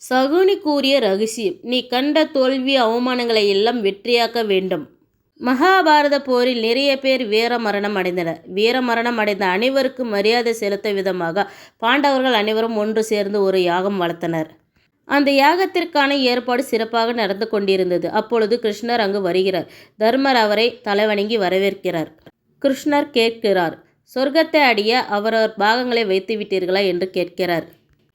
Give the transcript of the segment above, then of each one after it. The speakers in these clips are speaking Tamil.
சகுனி கூறிய ரகசியம்: நீ கண்ட தோல்வி அவமானங்களை எல்லாம் வெற்றியாக்க வேண்டும். மகாபாரத போரில் நிறைய பேர் வீரமரணம் அடைந்தனர். வீரமரணம் அடைந்த அனைவருக்கும் மரியாதை செலுத்தும் விதமாக பாண்டவர்கள் அனைவரும் ஒன்று சேர்ந்து ஒரு யாகம் வளர்த்தனர். அந்த யாகத்திற்கான ஏற்பாடு சிறப்பாக நடந்து கொண்டிருந்தது. அப்பொழுது கிருஷ்ணர் அங்கு வருகிறார். தர்மர் அவரை தலைவணங்கி வரவேற்கிறார். கிருஷ்ணர் கேட்கிறார், சொர்க்கத்தை அடைய அவரவர் பாகங்களை வைத்து விட்டீர்களா என்று கேட்கிறார்.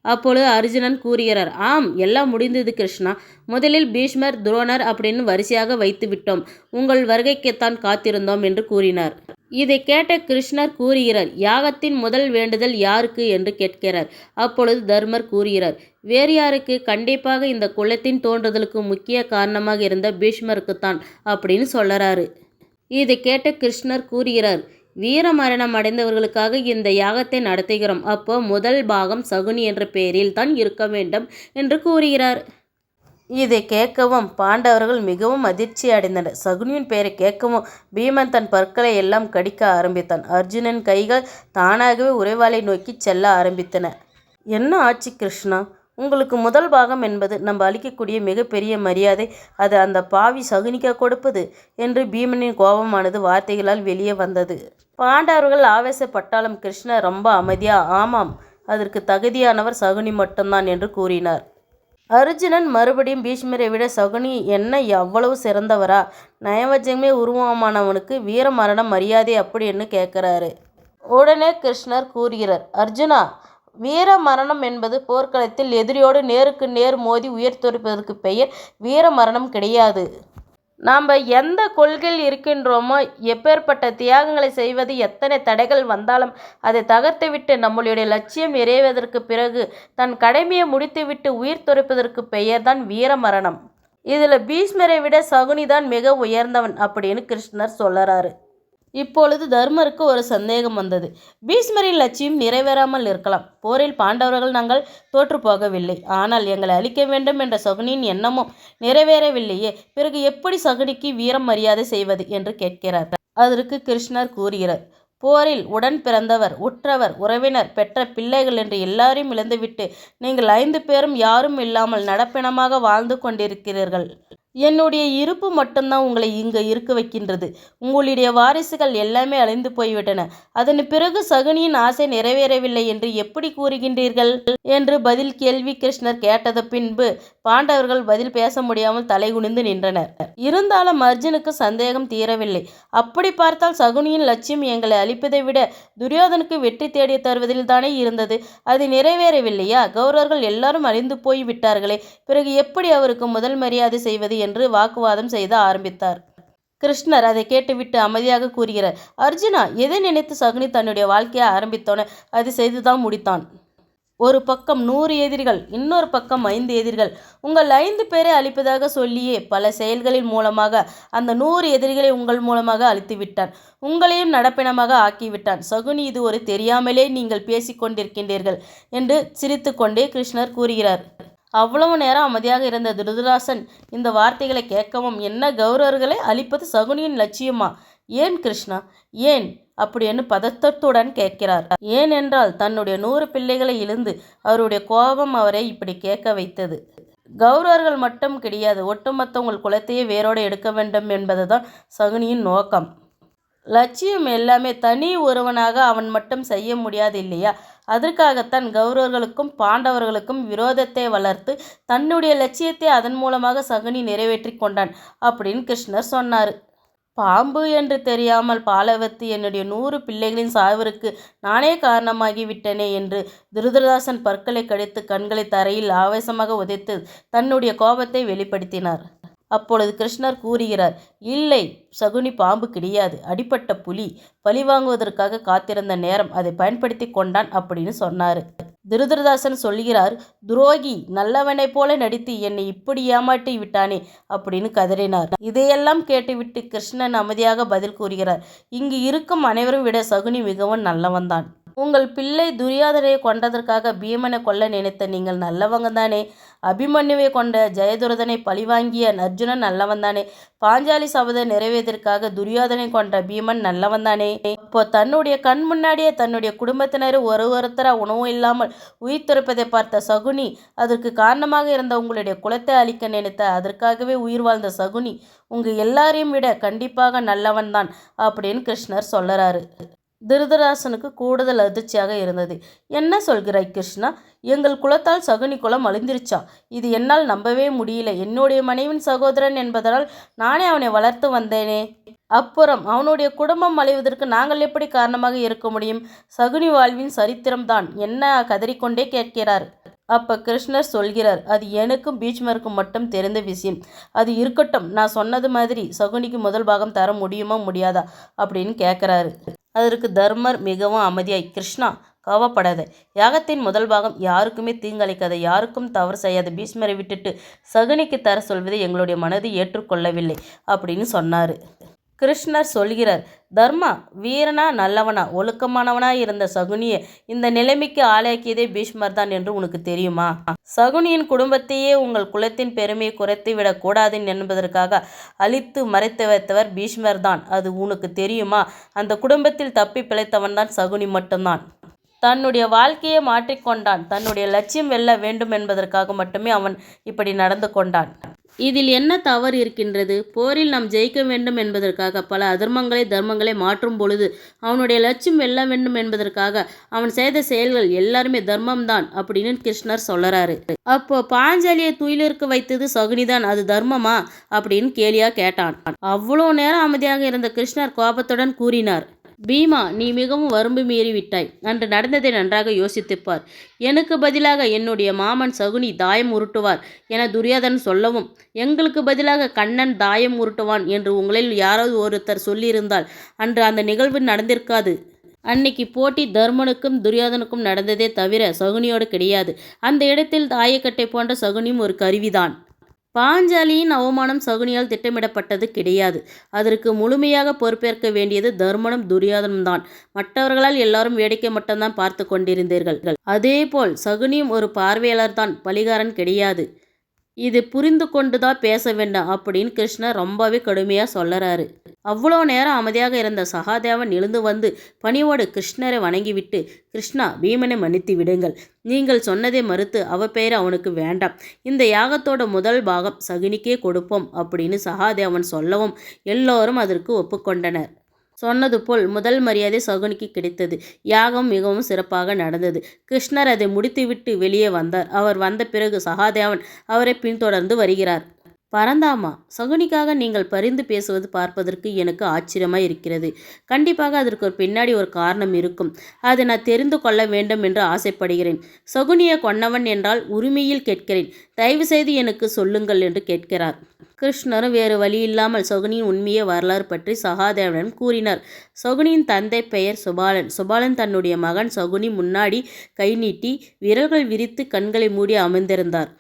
அப்பொழுது அர்ஜுனன் கூறுகிறார், ஆம், எல்லாம் முடிந்தது கிருஷ்ணா. முதலில் பீஷ்மர், துரோணர் அப்படின்னு வரிசையாக வைத்து விட்டோம். உங்கள் வருகைக்குத்தான் காத்திருந்தோம் என்று கூறினார். இதை கேட்ட கிருஷ்ணர் கூறுகிறார், யாகத்தின் முதல் வேண்டுதல் யாருக்கு என்று கேட்கிறார். அப்பொழுது தர்மர் கூறுகிறார், வேறு யாருக்கு? கண்டிப்பாக இந்த குலத்தின் தோன்றுதலுக்கு முக்கிய காரணமாக இருந்த பீஷ்மருக்குத்தான் அப்படின்னு சொல்லறாரு. இதை கேட்ட கிருஷ்ணர் கூறுகிறார், வீரமரணம் அடைந்தவர்களுக்காக இந்த யாகத்தை நடத்துகிறோம். அப்போ முதல் பாகம் சகுனி என்ற பெயரில் தான் இருக்க வேண்டும் என்று கூறுகிறார். இதை கேட்கவும் பாண்டவர்கள் மிகவும் அதிர்ச்சி அடைந்தனர். சகுனியின் பெயரை கேட்கவும் பீமன் தன் பற்களை எல்லாம் கடிக்க ஆரம்பித்தான். அர்ஜுனன் கைகள் தானாகவே உறைவாளை நோக்கி செல்ல ஆரம்பித்தன. என்ன ஆச்சு கிருஷ்ணா? உங்களுக்கு முதல் பாகம் என்பது நம்ம அளிக்கக்கூடிய மிகப்பெரிய மரியாதை. அது அந்த பாவி சகுனிக்க கொடுப்பது என்று பீமனின் கோபமானது வார்த்தைகளால் வெளியே வந்தது. பாண்டவர்கள் ஆவேசப்பட்டாலும் கிருஷ்ணர் ரொம்ப அமைதியா, ஆமாம், அதற்கு தகுதியானவர் சகுனி மட்டும்தான் என்று கூறினார். அர்ஜுனன் மறுபடியும் பீஷ்மரை விட சகுனி என்ன அவ்வளவு சிறந்தவரா? நயவஜமே உருவமானவனுக்கு வீரமரணம் மரியாதை அப்படின்னு கேட்குறாரு. உடனே கிருஷ்ணர் கூறுகிறார், அர்ஜுனா, வீர மரணம் என்பது போர்க்களத்தில் எதிரியோடு நேருக்கு நேர் மோதி உயிர் துறப்பதற்கு பெயர் வீர மரணம் கிடையாது. நாம் எந்த கொள்கையில் இருக்கின்றோமோ, எப்பேற்பட்ட தியாகங்களை செய்வது, எத்தனை தடைகள் வந்தாலும் அதை தகர்த்துவிட்டு நம்மளுடைய லட்சியம் நிறைவேறதற்கு பிறகு தன் கடமையை முடித்துவிட்டு உயிர் துறப்பதற்கு பெயர்தான் வீர மரணம். இதில் பீஷ்மரை விட சகுனிதான் மிக உயர்ந்தவன் அப்படின்னு கிருஷ்ணர் சொல்லறாரு. இப்பொழுது தர்மருக்கு ஒரு சந்தேகம் வந்தது. பீஷ்மரின் லட்சியம் நிறைவேறாமல் இருக்கலாம். போரில் பாண்டவர்கள் நாங்கள் தோற்று போகவில்லை. ஆனால் எங்களை அழிக்க வேண்டும் என்ற சகுனியின் எண்ணமும் நிறைவேறவில்லையே. பிறகு எப்படி சகுனிக்கு வீரம் மரியாதை செய்வது என்று கேட்கிறார். அதற்கு கிருஷ்ணர் கூறுகிறார், போரில் உடன் பிறந்தவர், உற்றவர், உறவினர், பெற்ற பிள்ளைகள் என்று எல்லாரையும் இழந்துவிட்டு நீங்கள் 5 பேரும் யாரும் இல்லாமல் நடப்பிணமாக வாழ்ந்து கொண்டிருக்கிறீர்கள். என்னுடைய இருப்பு மட்டும்தான் உங்களை இங்கு இருக்க வைக்கின்றது. உங்களுடைய வாரிசுகள் எல்லாமே அழிந்து போய்விட்டன. அதன் பிறகு சகுனியின் ஆசை நிறைவேறவில்லை என்று எப்படி கூறுகின்றீர்கள் என்று பதில் கேள்வி கிருஷ்ணர் கேட்டது. பின்பு பாண்டவர்கள் பதில் பேச முடியாமல் தலைகுனிந்து நின்றனர். இருந்தாலும் அர்ஜுனுக்கு சந்தேகம் தீரவில்லை. அப்படி பார்த்தால் சகுனியின் லட்சியம் எங்களை அழிப்பதை விட துரியோதனுக்கு வெற்றி தேடி தருவதில் தானே இருந்தது. அது நிறைவேறவில்லையா? கௌரவர்கள் எல்லாரும் அழிந்து போய் விட்டார்களே, பிறகு எப்படி அவருக்கு முதல் மரியாதை செய்வது என்று வாக்குவாதம் செய்த ஆரம்பித்தார். கிருஷ்ணர் அதை கேட்டுவிட்டு அமைதியாக கூறுகிறார், அர்ஜுனா, எதை நினைத்து சகுனி தன்னுடைய வாழ்க்கையை ஆரம்பித்தோன அதை செய்துதான் முடித்தான். ஒரு பக்கம் 100 எதிரிகள், இன்னொரு பக்கம் 5 எதிரிகள். உங்கள் 5 பேரை அழிப்பதாக சொல்லியே பல செயல்களின் மூலமாக அந்த 100 எதிரிகளை உங்கள் மூலமாக அழித்து விட்டான். உங்களையும் நடப்பினமாக ஆக்கிவிட்டான். சகுனி, இது ஒரு தெரியாமலே நீங்கள் பேசிக்கொண்டிருக்கின்றீர்கள் என்று சிரித்து கொண்டே கிருஷ்ணர் கூறுகிறார். அவ்வளவு நேரம் அமைதியாக இருந்த திருதராசன் இந்த வார்த்தைகளை கேட்கவும், என்ன, கௌரவர்களை அழிப்பது சகுனியின் லட்சியமா? ஏன் கிருஷ்ணா, ஏன் அப்படின்னு பதத்தத்துடன் கேட்கிறார். ஏனென்றால் தன்னுடைய 100 பிள்ளைகளை இழந்து அவருடைய கோபம் அவரை இப்படி கேட்க வைத்தது. கௌரவர்கள் மட்டும் கிடையாது, ஒட்டுமொத்த உங்கள் குலத்தையே வேரோடு எடுக்க வேண்டும் என்பதுதான் சகுனியின் நோக்கம். லட்சியம் எல்லாமே தனி ஒருவனாக அவன் மட்டும் செய்ய முடியாது இல்லையா? அதற்காகத்தான் கௌரவர்களுக்கும் பாண்டவர்களுக்கும் விரோதத்தை வளர்த்து தன்னுடைய லட்சியத்தை அதன் மூலமாக சகுனி நிறைவேற்றி கொண்டான் அப்படின்னு கிருஷ்ணர் சொன்னார். பாம்பு என்று தெரியாமல் பாலவத்து என்னுடைய 100 பிள்ளைகளின் சாவிற்கு நானே காரணமாகி விட்டனே என்று திருதராசன் பற்களை கடித்து கண்களை தரையில் ஆவேசமாக உதைத்து தன்னுடைய கோபத்தை வெளிப்படுத்தினார். அப்பொழுது கிருஷ்ணர் கூறுகிறார், இல்லை, சகுனி பாம்பு கிடையாது, அடிப்பட்ட புலி. பழிவாங்குவதற்காக காத்திருந்த நேரம் அதை பயன்படுத்தி கொண்டான் அப்படின்னு சொன்னார். திருதராசன் சொல்கிறார், துரோகி, நல்லவனை போல நடித்து என்னை இப்படி ஏமாற்றி விட்டானே அப்படின்னு கதறினார். இதையெல்லாம் கேட்டுவிட்டு கிருஷ்ணன் அமைதியாக பதில் கூறுகிறார், இங்கு இருக்கும் அனைவரும் விட சகுனி மிகவும் நல்லவன்தான். உங்கள் பிள்ளை துரியோதனை கொண்டதற்காக பீமனை கொல்ல நினைத்த நீங்கள் நல்லவங்க தானே. அபிமன்யுவை கொண்ட ஜெயதுரதனை பழிவாங்கிய அர்ஜுனன் நல்லவன் தானே. பாஞ்சாலி சபதம் நிறைவேறதற்காக துரியோதனை கொண்ட பீமன் நல்லவன் தானே. அப்போ தன்னுடைய கண் முன்னாடியே தன்னுடைய குடும்பத்தினர் ஒருத்தராக உணவும் இல்லாமல் உயிர் துறப்பதை பார்த்த சகுனி, அதற்கு காரணமாக இருந்த உங்களுடைய குலத்தை அழிக்க நினைத்த அதற்காகவே உயிர் வாழ்ந்த சகுனி உங்கள் எல்லாரையும் விட கண்டிப்பாக நல்லவன் தான் அப்படின்னு கிருஷ்ணர் சொல்லறாரு. திருதராசனுக்கு கூடுதல் அதிர்ச்சியாக இருந்தது. என்ன சொல்கிறாய் கிருஷ்ணா? எங்கள் குலத்தால் சகுனி குலம் அழிந்திருச்சா? இது என்னால் நம்பவே முடியல. என்னுடைய மனைவின் சகோதரன் என்பதனால் நானே அவனை வளர்த்து வந்தேனே. அப்புறம் அவனுடைய குடும்பம் அழிவதற்கு நாங்கள் எப்படி காரணமாக இருக்க முடியும்? சகுனி வாழ்வின் சரித்திரம்தான் என்ன கதறிக்கொண்டே கேட்கிறார். அப்ப கிருஷ்ணர் சொல்கிறார், அது எனக்கும் பீஷ்மருக்கும் மட்டும் தெரிந்த விஷயம். அது இருக்கட்டும், நான் சொன்னது மாதிரி சகுனிக்கு முதல் பாகம் தர முடியுமா முடியாதா அப்படின்னு கேட்குறாரு. அதற்கு தர்மர் மிகவும் அமைதியாய், கிருஷ்ணா கோவப்படாத. யாகத்தின் முதல் பாகம் யாருக்குமே தீங்களிக்காத, யாருக்கும் தவறு செய்யாத பீஷ்மரை விட்டுட்டு சகுனிக்கு தர சொல்வதை எங்களுடைய மனது ஏற்றுக்கொள்ளவில்லை அப்படின்னு சொன்னார். கிருஷ்ணர் சொல்கிறார், தர்மா வீரனா நல்லவனா ஒழுக்கமானவனா இருந்த சகுனியை இந்த நிலைமைக்கு ஆளாக்கியதே பீஷ்மர் தான் என்று உனக்கு தெரியுமா? சகுனியின் குடும்பத்தையே உங்கள் குலத்தின் பெருமையை குறைத்து விடக்கூடாது என்பதற்காக அழித்து மறைத்து வைத்தவர் பீஷ்மர் தான். அது உனக்கு தெரியுமா? அந்த குடும்பத்தில் தப்பி பிழைத்தவன் தான் சகுனி மட்டும்தான். தன்னுடைய வாழ்க்கையை மாற்றிக்கொண்டான். தன்னுடைய லட்சியம் வெல்ல வேண்டும் என்பதற்காக மட்டுமே அவன் இப்படி நடந்து கொண்டான். இதில் என்ன தவறு இருக்கின்றது? போரில் நாம் ஜெயிக்க வேண்டும் என்பதற்காக பல அதர்மங்களை தர்மங்களை மாற்றும் பொழுது அவனுடைய லட்சியம் வெல்ல வேண்டும் என்பதற்காக அவன் செய்த செயல்கள் எல்லாருமே தர்மம்தான் அப்படின்னு கிருஷ்ணர் சொல்லறாரு. அப்போ பாஞ்சாலியை துயிலிருக்க வைத்தது சகுனிதான், அது தர்மமா அப்படின்னு கேலியா கேட்டான். அவ்வளோ நேரம் அமைதியாக இருந்த கிருஷ்ணர் கோபத்துடன் கூறினார், பீமா நீ மிகவும் வரம்பு மீறி விட்டாய். அன்று நடந்ததை நன்றாக யோசித்துப்பார். எனக்கு பதிலாக என்னுடைய மாமன் சகுனி தாயம் உருட்டுவார் என துரியோதனன் சொல்லவும், எங்களுக்கு பதிலாக கண்ணன் தாயம் உருட்டுவான் என்று உங்களில் யாராவது ஒருத்தர் சொல்லியிருந்தால் அன்று அந்த நிகழ்வு நடந்திருக்காது. அன்னைக்கு போட்டி தர்மனுக்கும் துரியோதனுக்கும் நடந்ததே தவிர சகுனியோடு கிடையாது. அந்த இடத்தில் தாயக்கட்டை போன்ற சகுனியும் ஒரு கருவிதான். பாஞ்சாலியின் அவமானம் சகுனியால் திட்டமிடப்பட்டது கிடையாது. அதற்கு முழுமையாக பொறுப்பேற்க வேண்டியது தர்மனும் துரியோதனும் தான். மற்றவர்களால் எல்லாரும் வேடிக்கை மட்டும்தான் பார்த்து கொண்டிருந்தீர்கள். அதேபோல் சகுனியும் ஒரு பார்வையாளர் தான், பலிகாரன் கிடையாது. இது புரிந்து கொண்டு தான் பேச வேண்டாம் அப்படின்னு கிருஷ்ணர் ரொம்பவே கடுமையாக சொல்லறாரு. அவ்வளோ நேரம் அமைதியாக இருந்த சகாதேவன் எழுந்து வந்து பணிவோடு கிருஷ்ணரை வணங்கிவிட்டு, கிருஷ்ணா பீமனை மன்னித்து விடுங்கள். நீங்கள் சொன்னதை மறுத்து அவ பெயர் அவனுக்கு வேண்டாம். இந்த யாகத்தோட முதல் பாகம் சகுனிக்கே கொடுப்போம் அப்படின்னு சகாதேவன் சொல்லவும் எல்லோரும் அதற்கு ஒப்புக்கொண்டனர். சொன்னது போல் முதல் மரியாதை சகுனிக்கு கிடைத்தது. யாகம் மிகவும் சிறப்பாக நடந்தது. கிருஷ்ணர் அதை முடித்துவிட்டு வெளியே வந்தார். அவர் வந்த பிறகு சகாதேவன் அவரை பின்தொடர்ந்து வருகிறார். பரந்தாமா, சகுனிக்காக நீங்கள் பரிந்து பேசுவது பார்ப்பதற்கு எனக்கு ஆச்சரியமாக இருக்கிறது. கண்டிப்பாக அதற்கு ஒரு பின்னாடி ஒரு காரணம் இருக்கும். அதை நான் தெரிந்து கொள்ள வேண்டும் என்று ஆசைப்படுகிறேன். சகுனியை கொன்னவன் என்றால் உரிமையில் கேட்கிறேன். தயவு செய்து எனக்கு சொல்லுங்கள் என்று கேட்கிறார். கிருஷ்ணரும் வேறு வழி இல்லாமல் சகுனியின் உண்மையை வரலாறு பற்றி சகாதேவனிடம் கூறினார். சகுனியின் தந்தை பெயர் சுபாலன். சுபாலன் தன்னுடைய மகன் சகுனி முன்னாடி கை நீட்டி விரல்கள் விரித்து கண்களை மூடி அமர்ந்திருந்தார்.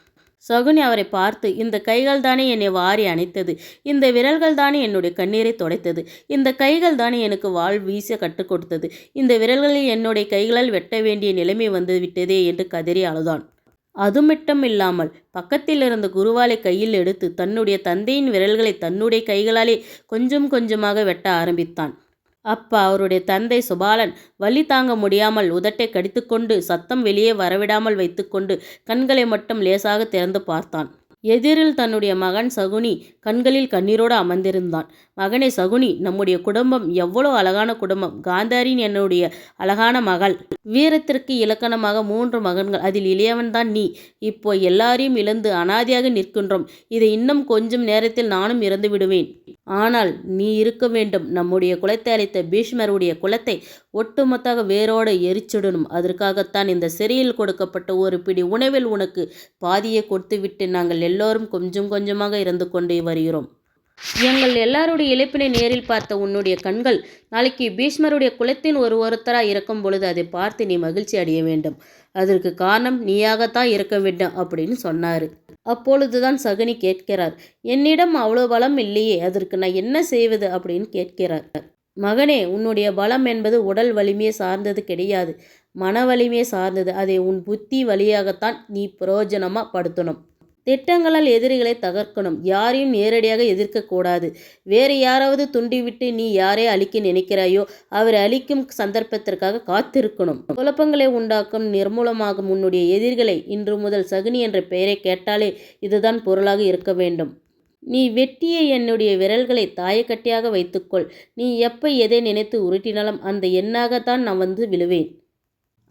சகுனி அவரை பார்த்து, இந்த கைகள் தானே என்னை வாரி அணைத்தது, இந்த விரல்கள் தானே என்னுடைய கண்ணீரை துடைத்தது, இந்த கைகள் தானே எனக்கு வாழ் வீச கற்றுக் கொடுத்தது, இந்த விரல்களில் என்னுடைய கைகளால் வெட்ட வேண்டிய நிலைமை வந்து விட்டதே என்று கதறி அழுதான். அது மட்டும் இல்லாமல் பக்கத்தில் இருந்த குருவாலை கையில் எடுத்து தன்னுடைய தந்தையின் விரல்களை தன்னுடைய கைகளாலே கொஞ்சம் கொஞ்சமாக வெட்ட ஆரம்பித்தான். அப்பா அவருடைய தந்தை சுபாலன் வலி தாங்க முடியாமல் உதட்டை கடித்துக்கொண்டு சத்தம் வெளியே வரவிடாமல் வைத்துக்கொண்டு கண்களை மட்டும் லேசாக திறந்து பார்த்தான். எதிரில் தன்னுடைய மகன் சகுனி கண்களில் கண்ணீரோடு அமர்ந்திருந்தான். மகனே சகுனி, நம்முடைய குடும்பம் எவ்வளோ அழகான குடும்பம். காந்தாரின் என்னுடைய அழகான மகள். வீரத்திற்கு இலக்கணமாக 3 மகன்கள், அதில் இளையவன் தான் நீ. இப்போ எல்லாரையும் இழந்து அனாதையாக நிற்கின்றோம். இதை இன்னும் கொஞ்சம் நேரத்தில் நானும் இறந்து விடுவேன். ஆனால் நீ இருக்க வேண்டும். நம்முடைய குலத்தை அளித்த பீஷ்மருடைய குலத்தை ஒட்டுமொத்தாக வேரோடு எரிச்சிடணும். அதற்காகத்தான் இந்த சிறையில் கொடுக்கப்பட்ட ஒரு பிடி உணவில் உனக்கு பாதியை கொடுத்துவிட்டு நாங்கள் எல்லோரும் கொஞ்சம் கொஞ்சமாக இறந்து கொண்டே வருகிறோம். எங்கள் எல்லாருடைய இழப்பினை நேரில் பார்த்த உன்னுடைய கண்கள் நாளைக்கு பீஷ்மருடைய குலத்தின் ஒருத்தராக இருக்கும் பொழுது அதை பார்த்து நீ மகிழ்ச்சி அடைய வேண்டும். அதற்கு காரணம் நீயாகத்தான் இருக்க வேண்டும் அப்படின்னு சொன்னார். அப்பொழுதுதான் சகுனி கேட்கிறார், என்னிடம் அவ்வளோ பலம் இல்லையே, அதற்கு நான் என்ன செய்வது அப்படின்னு கேட்கிறார். மகனே, உன்னுடைய பலம் என்பது உடல் வலிமையை சார்ந்தது கிடையாது, மன வலிமையை சார்ந்தது. அதை உன் புத்தி வழியாகத்தான் நீ பிரயோஜனமாக படுத்தணும். திட்டங்களால் எதிரிகளை தகர்க்கணும். யாரையும் நேரடியாக எதிர்க்கக்கூடாது. வேறு யாராவது துண்டிவிட்டு நீ யாரை அழிக்க நினைக்கிறாயோ அவரை அழிக்கும் சந்தர்ப்பத்திற்காக காத்திருக்கணும். குழப்பங்களை உண்டாக்கும் நிர்மூலமாகும் உன்னுடைய எதிரிகளை இன்று முதல் சகுனி என்ற பெயரை கேட்டாலே இதுதான் பொருளாக இருக்க வேண்டும். நீ வெட்டிய என்னுடைய விரல்களை தாயக்கட்டியாக வைத்துக்கொள். நீ எப்போ எதை நினைத்து உருட்டினாலும் அந்த எண்ணாகத்தான் நான் வந்து விழுவேன்.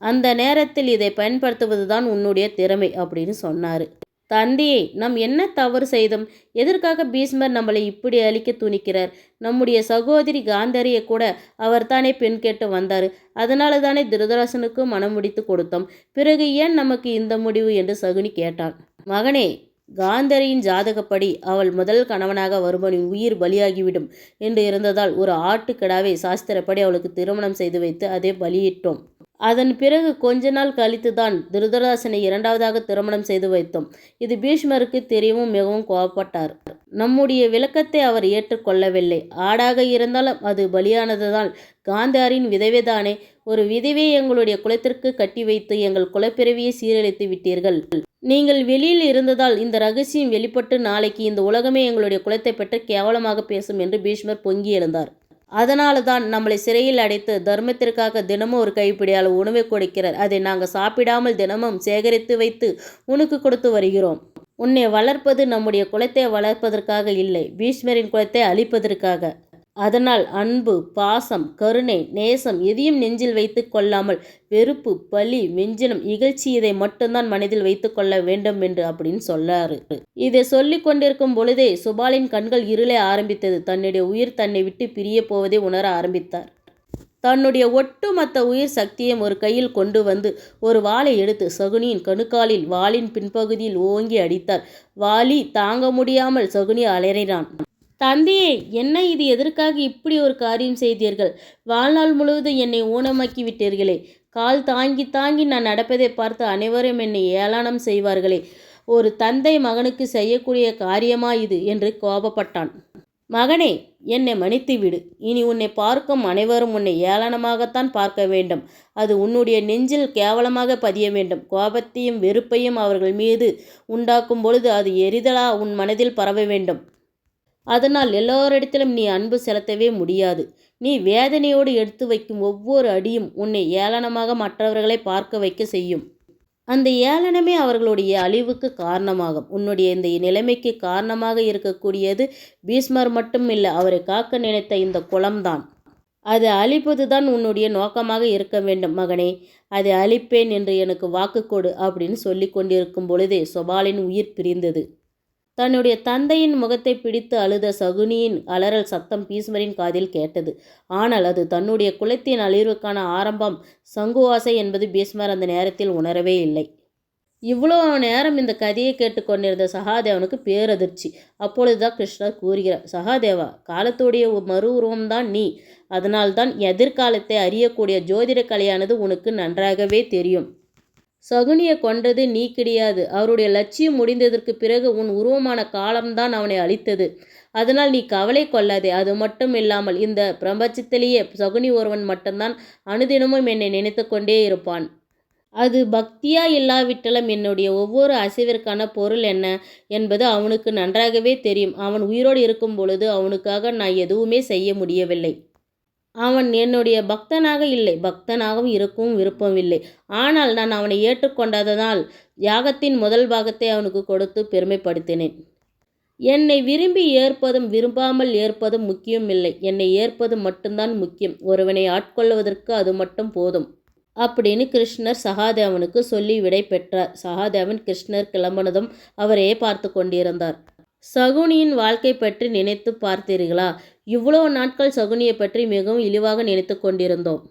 அந்த நேரத்தில் இதை பயன்படுத்துவதுதான் உன்னுடைய திறமை அப்படின்னு சொன்னார். தந்தையே, நாம் என்ன தவறு செய்தோம்? எதற்காக பீஷ்மர் நம்மளை இப்படி அழிக்க துணிக்கிறார்? நம்முடைய சகோதரி காந்தாரியை கூட அவர் தானே பெண் கேட்டு வந்தார். அதனால தானே திருதராசனுக்கு மனம் முடித்து கொடுத்தோம். பிறகு ஏன் நமக்கு இந்த முடிவு என்று சகுனி கேட்டான். மகனே, காந்தாரியின் ஜாதகப்படி அவள் முதல் கணவனாக வருபவனின் உயிர் பலியாகிவிடும் என்று இருந்ததால் ஒரு ஆட்டுக்கிடாவை சாஸ்திரப்படி அவளுக்கு திருமணம் செய்து வைத்து அதை பலியிட்டோம். அதன் பிறகு கொஞ்ச நாள் கழித்து தான் திருதராசனை இரண்டாவதாக திருமணம் செய்து வைத்தோம். இது பீஷ்மருக்கு தெரியவும் மிகவும் கோபப்பட்டார். நம்முடைய விளக்கத்தை அவர் ஏற்றுக்கொள்ளவில்லை. ஆடாக இருந்தாலும் அது பலியானதுதான். காந்தாரின் விதவைதானே. ஒரு விதவையை எங்களுடைய குலத்திற்கு கட்டி வைத்து எங்கள் குலப்பிறவியை சீரழித்து விட்டீர்கள். நீங்கள் வெளியில் இருந்ததால் இந்த ரகசியம் வெளிப்பட்டு நாளைக்கு இந்த உலகமே எங்களுடைய குலத்தை பற்றி கேவலமாக பேசும் என்று பீஷ்மர் பொங்கி எழுந்தார். அதனால தான் நம்மளை சிறையில் அடைத்து தர்மத்திற்காக தினமும் ஒரு கைப்பிடியால் உணவை கொடுக்கிறார். அதை நாங்கள் சாப்பிடாமல் தினமும் சேகரித்து வைத்து உனக்கு கொடுத்து வருகிறோம். உன்னை வளர்ப்பது நம்முடைய குலத்தை வளர்ப்பதற்காக இல்லை, பீஷ்மரின் குலத்தை அழிப்பதற்காக. அதனால் அன்பு, பாசம், கருணை, நேசம் எதையும் நெஞ்சில் வைத்து கொள்ளாமல் வெறுப்பு, பழி, வெஞ்சினம், இகழ்ச்சி இதை மட்டும்தான் மனதில் வைத்து கொள்ள வேண்டும் என்று அப்படின்னு சொல்லாரு. இதை சொல்லி கொண்டிருக்கும் பொழுதே சுபாலின் கண்கள் இருள ஆரம்பித்தது. தன்னுடைய உயிர் தன்னை விட்டு பிரிய போவதை உணர ஆரம்பித்தார். தன்னுடைய ஒட்டுமொத்த உயிர் சக்தியை ஒரு கையில் கொண்டு வந்து ஒரு வாளை எடுத்து சகுனியின் கணுக்காலில் வாளின் பின்பகுதியில் ஓங்கி அடித்தார். வாளி தாங்க முடியாமல் சகுனி அலறினான். தந்தையே, என்ன இது? எதற்காக இப்படி ஒரு காரியம் செய்தீர்கள்? வாழ்நாள் முழுவதும் என்னை ஊனமாக்கி விட்டீர்களே. கால் தாங்கி தாங்கி நான் நடப்பதை பார்த்து அனைவரும் என்னை ஏளனம் செய்வார்களே. ஒரு தந்தை மகனுக்கு செய்யக்கூடிய காரியமா இது என்று கோபப்பட்டான். மகனே, என்னை மன்னித்துவிடு. இனி உன்னை பார்க்கும் அனைவரும் உன்னை ஏளனமாகத்தான் பார்க்க வேண்டும். அது உன்னுடைய நெஞ்சில் கேவலமாக பதிய வேண்டும். கோபத்தையும் வெறுப்பையும் அவர்கள் மீது உண்டாக்கும் பொழுது அது எரிதலா உன் மனதில் பரவ வேண்டும். அதனால் எல்லோரிடத்திலும் நீ அன்பு செலுத்தவே முடியாது. நீ வேதனையோடு எடுத்து வைக்கும் ஒவ்வொரு அடியும் உன்னை ஏளனமாக மற்றவர்களை பார்க்க வைக்க செய்யும். அந்த ஏளனமே அவர்களுடைய அழிவுக்கு காரணமாகும். உன்னுடைய இந்த நிலைமைக்கு காரணமாக இருக்கக்கூடியது பீஷ்மர் மட்டும் இல்லை, அவரை காக்க நினைத்த இந்த குலம்தான். அதை அழிப்பதுதான் உன்னுடைய நோக்கமாக இருக்க வேண்டும். மகனே, அதை அழிப்பேன் என்று எனக்கு வாக்கு கொடு அப்படின்னு சொல்லி கொண்டிருக்கும் பொழுதே சுபாலின் உயிர் பிரிந்தது. தன்னுடைய தந்தையின் முகத்தை பிடித்து அழுத சகுனியின் அலறல் சத்தம் பீஷ்மரின் காதில் கேட்டது. ஆனால் அது தன்னுடைய குலத்தின் அழிவுக்கான ஆரம்பம் சங்குவாசை என்பது பீஷ்மர் அந்த நேரத்தில் உணரவே இல்லை. இவ்வளோ நேரம் இந்த கதையை கேட்டுக்கொண்டிருந்த சகாதேவனுக்கு பேரதிர்ச்சி. அப்பொழுதுதான் கிருஷ்ணர் கூறுகிறார், சகாதேவா, காலத்துடைய மறு உருவம்தான் நீ. அதனால்தான் எதிர்காலத்தை அறியக்கூடிய ஜோதிட கலையானது உனக்கு நன்றாகவே தெரியும். சகுனியை கொன்றது நீ கிடையாது. அவருடைய லட்சியம் முடிந்ததற்கு பிறகு உன் உருவமான காலம்தான் அவனை அழித்தது. அதனால் நீ கவலை கொள்ளாதே. அது மட்டும் இல்லாமல் இந்த பிரபஞ்சத்திலேயே சகுனி ஒருவன் மட்டும்தான் அனுதினமும் என்னை நினைத்து கொண்டே இருப்பான். அது பக்தியா இல்லாவிட்டாலும் என்னுடைய ஒவ்வொரு அசைவிற்கான பொருள் என்ன என்பது அவனுக்கு நன்றாகவே தெரியும். அவன் உயிரோடு இருக்கும் பொழுது அவனுக்காக நான் எதுவுமே செய்ய முடியவில்லை. அவன் என்னுடைய பக்தனாக இல்லை, பக்தனாகவும் இருக்கவும் விருப்பமில்லை. ஆனால் நான் அவனை ஏற்றுக்கொண்டதனால் யாகத்தின் முதல் பாகத்தை அவனுக்கு கொடுத்து பெருமைப்படுத்தினேன். என்னை விரும்பி ஏற்பதும் விரும்பாமல் ஏற்பதும் முக்கியமில்லை, என்னை ஏற்பது மட்டும்தான் முக்கியம். ஒருவனை ஆட்கொள்வதற்கு அது மட்டும் போதும் அப்படின்னு கிருஷ்ணர் சகாதேவனுக்கு சொல்லி விடை பெற்றார். சகாதேவன் கிருஷ்ணர் கிளம்பினதும் அவரையே பார்த்து கொண்டிருந்தார். சகுனியின் வாழ்க்கை பற்றி நினைத்து பார்த்தீர்களா? இவ்வளோ நாட்கள் சகுனியை பற்றி மிகவும் இழிவாக நினைத்து கொண்டிருந்தோம்.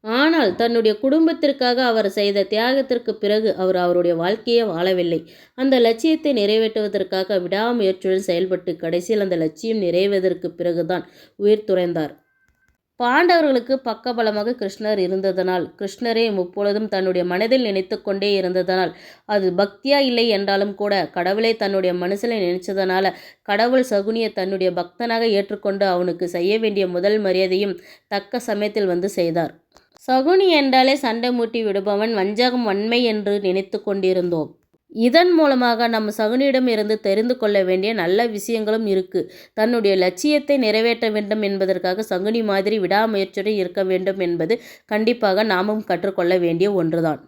ஆனால் தன்னுடைய குடும்பத்திற்காக அவர் செய்த தியாகத்திற்கு பிறகு அவர் அவருடைய வாழ்க்கையை வாழவில்லை. அந்த லட்சியத்தை நிறைவேற்றுவதற்காக விடாமுயற்சியுடன் செயல்பட்டு கடைசியில் அந்த லட்சியம் நிறைவேறுவதற்கு பிறகுதான் உயிர் துறந்தார். பாண்டவர்களுக்கு பக்கபலமாக கிருஷ்ணர் இருந்ததனால், கிருஷ்ணரே முப்பொழுதும் தன்னுடைய மனதில் நினைத்து கொண்டே இருந்ததனால், அது பக்தியா இல்லை என்றாலும் கூட கடவுளை தன்னுடைய மனசில் நினைச்சதனால கடவுள் சகுனியை தன்னுடைய பக்தனாக ஏற்றுக்கொண்டு அவனுக்கு செய்ய வேண்டிய முதல் மரியாதையும் தக்க சமயத்தில் வந்து செய்தார். சகுனி என்றாலே சண்டை மூட்டி விடுபவன், வஞ்சகம், வன்மை என்று நினைத்து கொண்டிருந்தோம். இதன் மூலமாக நம்ம சகுனியிடம் இருந்து தெரிந்து கொள்ள வேண்டிய நல்ல விஷயங்களும் இருக்கு. தன்னுடைய லட்சியத்தை நிறைவேற்ற வேண்டும் என்பதற்காக சகுனி மாதிரி விடாமுயற்சியுடன் இருக்க வேண்டும் என்பது கண்டிப்பாக நாமும் கற்றுக்கொள்ள வேண்டிய ஒன்றுதான்.